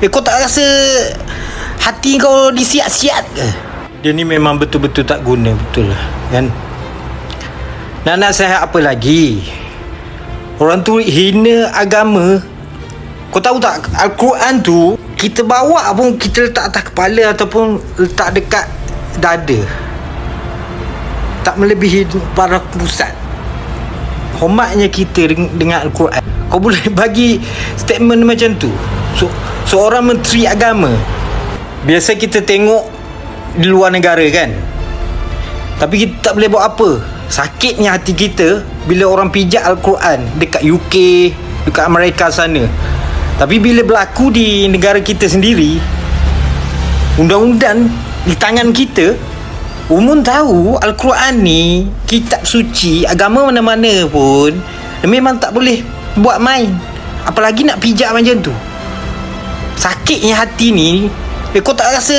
Kau tak rasa hati kau disiat-siat ke? Dia ni memang betul-betul tak guna, betul lah kan. Nak nasihat apa lagi? Orang tu hina agama. Kau tahu tak, Al-Quran tu kita bawa pun kita letak atas kepala ataupun letak dekat dada, tak melebihi para pusat. Hormatnya kita dengan Al-Quran. Kau boleh bagi statement macam tu seorang menteri agama. Biasa kita tengok di luar negara kan, tapi kita tak boleh buat apa. Sakitnya hati kita bila orang pijak Al-Quran dekat UK, dekat Amerika sana. Tapi bila berlaku di negara kita sendiri, undang-undang di tangan kita, umum tahu Al-Quran ni kitab suci agama mana-mana pun memang tak boleh buat main, apalagi nak pijak macam tu. Sakitnya hati ni. Kau tak rasa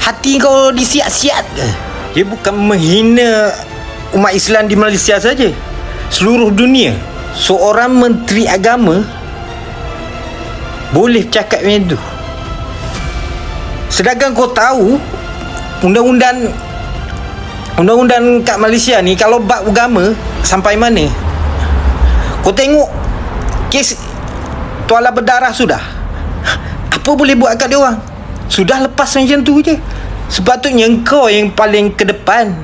hati kau disiat-siat ke? Dia bukan menghina umat Islam di Malaysia saja, seluruh dunia. Seorang menteri agama boleh cakap macam tu. Sedangkan kau tahu undang-undang kat Malaysia ni kalau bab agama sampai mana? Kau tengok kes tuala berdarah sudah. Apa boleh buat kat dia orang? Sudah lepas macam tu je. Sepatutnya kau yang paling ke depan